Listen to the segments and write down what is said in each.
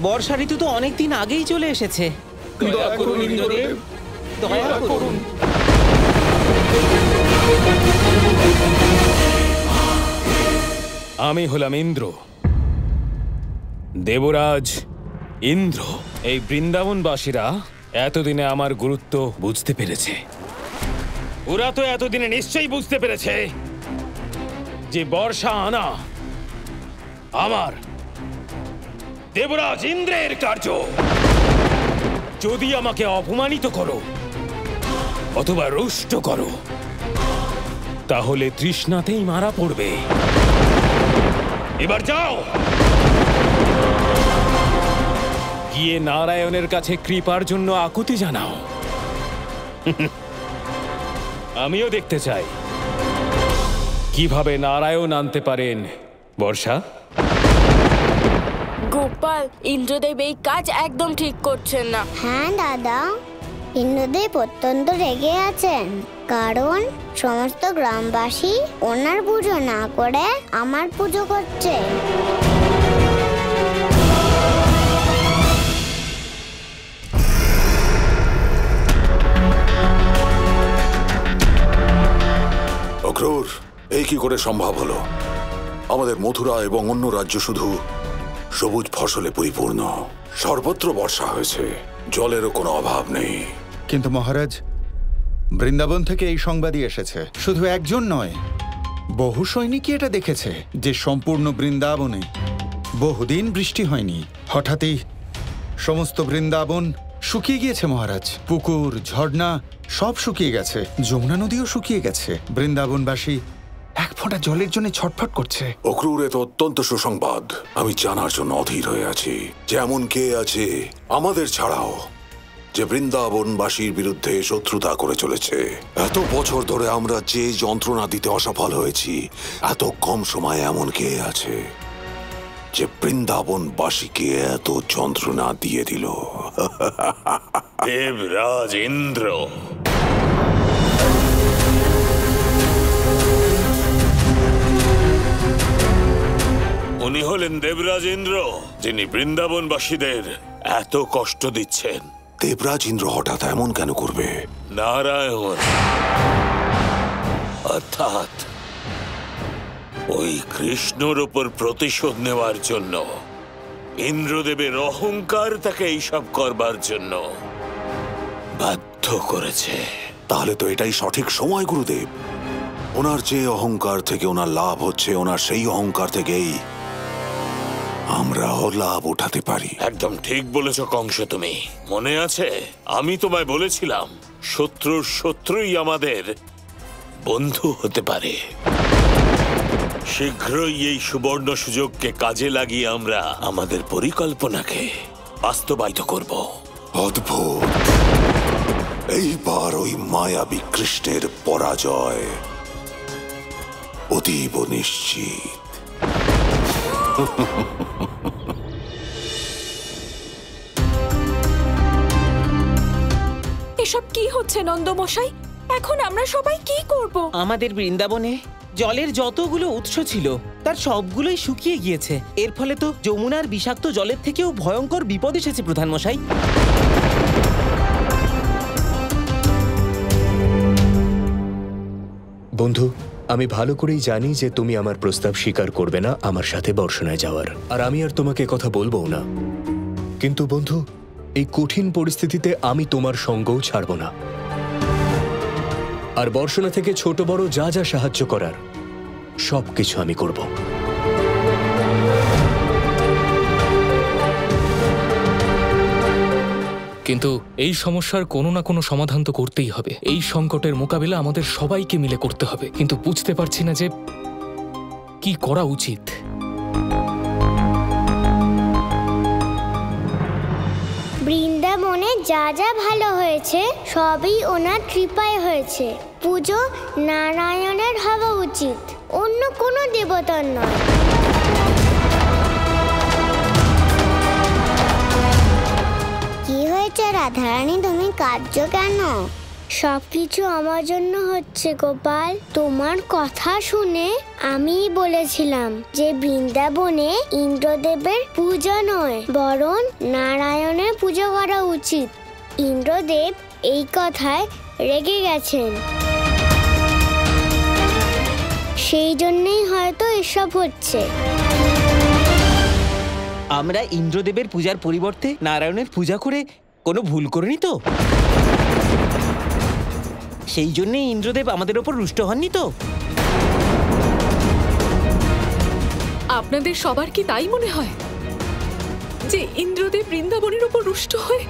বর্ষা ঋতু তো অনেকদিন আগেই চলে এসেছে। দয়া করুন ইন্দ্রদেব, দয়া করুন। আমি হলাম ইন্দ্র, দেবরাজ ইন্দ্র। এই বৃন্দাবনবাসীরা এতদিনে আমার গুরুত্ব বুঝতে পেরেছে। ওরা তো এতদিনে নিশ্চয়ই বুঝতে পেরেছে যে বর্ষা আনা আমার দেবরাজ ইন্দ্রের কার্য। যদি আমাকে অপমানিত করো অথবা রুষ্ট করো তাহলে তৃষ্ণাতেই মারা পড়বে। এবার যাও, গিয়ে নারায়ণের কাছে কৃপার জন্য আকুতি জানাও। আমিও দেখতে চাই কিভাবে নারায়ণ আনতে পারেন বর্ষা। গোপাল, ইন্দ্রদেব এই কাজ একদম ঠিক করছেন না। হ্যাঁ দাদা, ইন্দ্রদেব অত্যন্ত রেগে আছেন, কারণ সমস্ত গ্রামবাসী ওনার পুজো না করে আমার পুজো করছে। অক্রূর, এই কি করে সম্ভব হলো? আমাদের মথুরা এবং অন্য রাজ্য শুধু সবুজ ফসলে পরিপূর্ণ। সর্বত্র বর্ষা হয়েছে, জলেরও কোনো অভাব নেই। কিন্তু মহারাজ, বৃন্দাবন থেকে এই সংবাদই এসেছে। শুধু একজন নয়, বহু সৈনিকই এটা দেখেছে যে সম্পূর্ণ বৃন্দাবনে বহুদিন বৃষ্টি হয়নি। হঠাৎই সমস্ত বৃন্দাবন শুকিয়ে গিয়েছে মহারাজ। পুকুর, ঝর্ণা সব শুকিয়ে গেছে, যমুনা নদীও শুকিয়ে গেছে। বৃন্দাবনবাসী এক ফোঁটা জলের জন্য ছটফট করছে। অক্রূর, এ তো অত্যন্ত সুসংবাদ। আমি জানার জন্য অধীর হয়ে আছি যে এমন কে আছে আমাদের ছাড়াও যে বৃন্দাবনবাসীর বিরুদ্ধে শত্রুতা করে চলেছে। এত বছর ধরে আমরা যে যন্ত্রণা দিতে অসফল হয়েছি, এত কম সময়ে এমন কে আছে যে বৃন্দাবনবাসীকে এত যন্ত্রণা দিয়ে দিল। দেবরাজ ইন্দ্র। উনি হলেন দেবরাজ ইন্দ্র, যিনি বৃন্দাবনবাসীদের এত কষ্ট দিচ্ছেন। দেবরাজ ইন্দ্র হঠাৎ এমন কেন করবে? নারায়ণ অর্থাৎ ওই কৃষ্ণর ওপর প্রতিশোধ নেওয়ার জন্য ইন্দ্রদেবের অহংকার তাকে এইসব করবার জন্য বাধ্য করেছে। তাহলে তো এটাই সঠিক সময় গুরুদেব। ওনার যে অহংকার থেকে ওনার লাভ হচ্ছে, ওনার সেই অহংকার থেকেই আমরাও লাভ উঠাতে পারি। একদম ঠিক বলেছ কংস। তুমি মনে আছে আমি তোমায় বলেছিলাম শত্রুর শত্রুই আমাদের বন্ধু হতে পারে। শীঘ্রই এই সুবর্ণ সুযোগকে কাজে লাগিয়ে আমরা আমাদের পরিকল্পনাকে বাস্তবায়িত করব। অদ্ভুত, এইবার ওই মায়াবী কৃষ্ণের পরাজয় অতীব নিশ্চিত। এসব কি হচ্ছে নন্দমশাই? এখন আমরা সবাই কি করব? আমাদের বৃন্দাবনে জলের যতগুলো উৎস ছিল তার সবগুলোই শুকিয়ে গিয়েছে। এর ফলে তো যমুনার বিষাক্ত জলের থেকেও ভয়ঙ্কর বিপদ এসেছে প্রধান মশাই। বন্ধু, আমি ভালো করেই জানি যে তুমি আমার প্রস্তাব স্বীকার করবে না আমার সাথে বর্ষণায় যাওয়ার, আর আমি আর তোমাকে কথা বলবো না। কিন্তু বন্ধু, এই কঠিন পরিস্থিতিতে আমি তোমার সঙ্গও ছাড়ব না। আর বর্ষণা থেকে ছোট বড় যা যা সাহায্য করার সবকিছু আমি করব। কিন্তু এই সমস্যার কোনো না কোনো সমাধান তো করতেই হবে। এই সংকটের মোকাবিলা আমাদের সবাইকে মিলে করতে হবে, কিন্তু বুঝতে পারছি না যে কি করা উচিত। বৃন্দাবনে যা যা ভালো হয়েছে সবই ওনার কৃপায় হয়েছে। পুজো নারায়ণের হওয়া উচিত, অন্য কোনো দেবতার নয়। কি হয়েছে রাধারানী, তুমি কাঁদছো কেন? সবকিছু আমার জন্য হচ্ছে গোপাল। তোমার কথা শুনে আমি বলেছিলাম যে বৃন্দাবনে ইন্দ্রদেবের পূজা নয়, বরং নারায়ণের পূজা করা উচিত। ইন্দ্রদেব এই কথায় রেগে গেছেন, সেই জন্যই হয়তো এসব হচ্ছে। আমরা ইন্দ্রদেবের পূজার পরিবর্তে নারায়ণের পূজা করে কোনো ভুল করিনি তো? সেই জন্যই ইন্দ্রদেব আমাদের ওপর রুষ্ট হননি তো? আপনাদের সবার কি তাই মনে হয় যে ইন্দ্রদেব বৃন্দাবনের উপর রুষ্ট হয়ে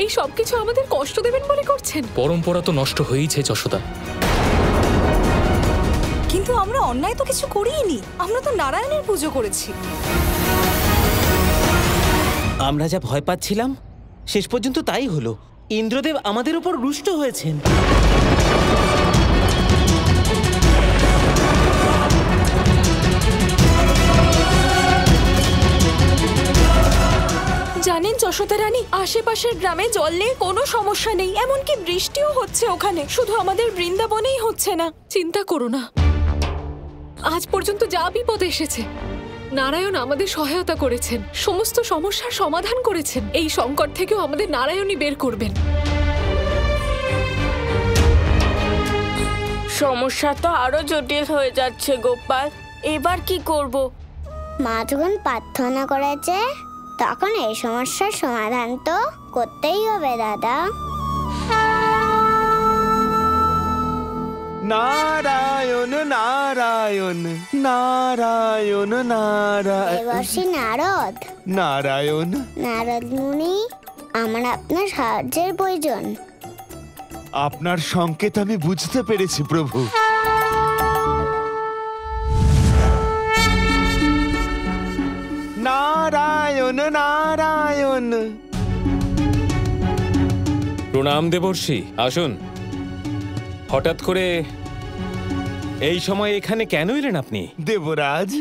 এই সবকিছু আমাদের কষ্ট দেবেন বলে করছেন? পরম্পরা তো নষ্ট হয়েইছে যশোদা। কিন্তু আমরা অন্যায় তো কিছু করিনি, আমরা তো নারায়ণের পুজো করেছি। আমরা যা ভয় পাচ্ছিলাম শেষ পর্যন্ত তাই হলো। ইন্দ্রদেব আমাদের উপর রুষ্ট হয়েছেন। জানেন যশোদা রানী, আশেপাশের গ্রামে জল নিয়ে কোনো সমস্যা নেই, এমনকি বৃষ্টিও হচ্ছে ওখানে, শুধু আমাদের বৃন্দাবনেই হচ্ছে না। চিন্তা করো না, আজ পর্যন্ত যা বিপদ এসেছে নারায়ণ আমাদের সহায়তা করেছেন, সমস্ত সমস্যার সমাধান করেছেন। এই সংকট থেকেও আমাদের নারায়ণই বের করবেন। সমস্যা তো আরো জটিল হয়ে যাচ্ছে গোপাল, এবার কি করব? মা যখন প্রার্থনা করেছে তখন এই সমস্যার সমাধান তো করতেই হবে দাদা। নারায়ণ নারায়ণ নারায়ণ নারায়ণ দেবর্ষি নারদ, নারায়ণ নারদ মুনি, আমার আপনার সাহায্যের প্রয়োজন। আপনার সংকেত আমি বুঝতে পেরেছি প্রভু। নারায়ণ নারায়ণ। প্রণাম দেবর্ষি, আসুন। হঠাৎ করে এই সময় এখানে কেন এলেন আপনি? দেবরাজ,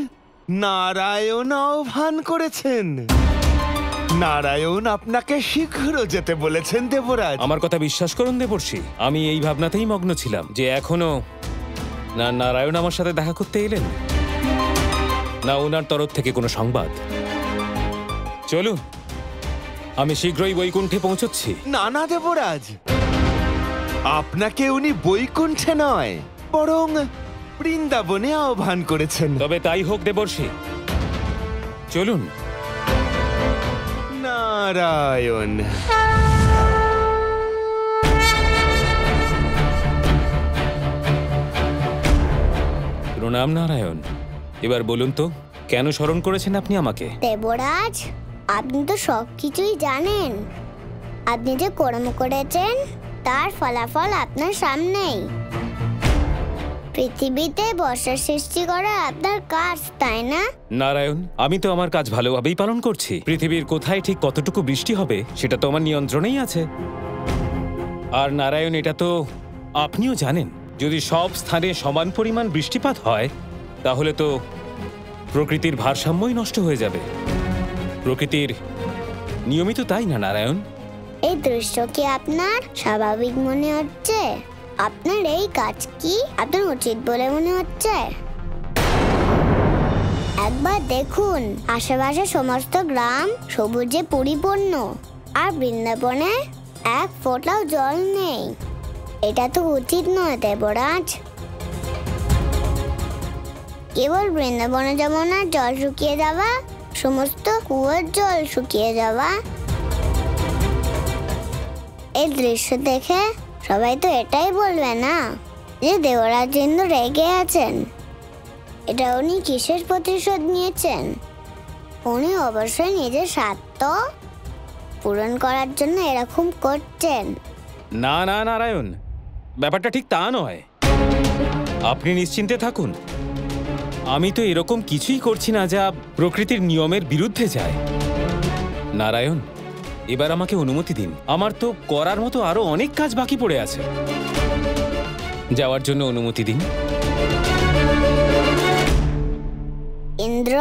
নারায়ণ আহ্বান করেছেন। নারায়ণ আপনাকে শীঘ্র যেতে বলেছেন দেবরাজ। আমার কথা বিশ্বাস করুন দেবর্ষি, আমি এই ভাবনাতেই মগ্ন ছিলাম যে এখনো না নারায়ণ আমার সাথে দেখা করতে এলেন, না ওনার তরফ থেকে কোনো সংবাদ। চলুন, আমি শীঘ্রই বৈকুণ্ঠে পৌঁছচ্ছি। না না দেবরাজ, আপনাকে উনি বৈকুণ্ঠে নয় বরং বৃন্দাবনে আহ্বান করেছেন। তবে তাই হোক দেবর্ষি, চলুন। নারায়ণ। প্রণাম নারায়ণ। এবার বলুন তো, কেন স্মরণ করেছেন আপনি আমাকে? দেবরাজ, আপনি তো সবকিছুই জানেন। আপনি যে কর্ম করেছেন তার ফলাফল আপনার সামনেই। পৃথিবীতে বর্ষার সৃষ্টি করা আপনার কাজ, তাই না? নারায়ণ, আমি তো আমার কাজ ভালোভাবেই পালন করছি। পৃথিবীর কোথায় ঠিক কতটুকু বৃষ্টি হবে সেটা তো আমার নিয়ন্ত্রণেই আছে। আর নারায়ণ, এটা তো আপনিও জানেন, যদি সব স্থানে সমান পরিমাণ বৃষ্টিপাত হয় তাহলে তো প্রকৃতির ভারসাম্যই নষ্ট হয়ে যাবে। প্রকৃতির নিয়মিত তাই না নারায়ণ? এই দৃশ্য কি আপনার স্বাভাবিক মনে হচ্ছে? আপনার এই কাজ কি আপনার উচিত বলে মনে হচ্ছে? একবার দেখুন, আশেপাশে সমস্ত গ্রাম সবুজে পরিপূর্ণ, আর বৃন্দাবনে এক ফোঁটাও জল নেই। এটা তো উচিত নয় দেবরাজ। কেবল বৃন্দাবনে যমুনার জল শুকিয়ে যাওয়া, সমস্ত কুয়োর জল শুকিয়ে যাওয়া, এই দৃশ্য দেখে সবাই তো এটাই বলবে না যে দেবরাজ ইন্দ্র রেগে আছেন। এটা উনি কিসের প্রতিশোধ নিয়েছেন? উনি অবশ্যই নিজের স্বার্থ পূরণ করার জন্য এরকম করছেন। না না নারায়ণ, ব্যাপারটা ঠিক তা নয়। আপনি নিশ্চিন্তে থাকুন, আমি তো এরকম কিছুই করছি না যা প্রকৃতির নিয়মের বিরুদ্ধে যায়। নারায়ণ, এবার আমাকে অনুমতি দিন। আমার তো করার মতো আরো অনেক কাজ বাকি পড়ে আছে। যাওয়ার জন্য অনুমতি দিন। ইন্দ্র,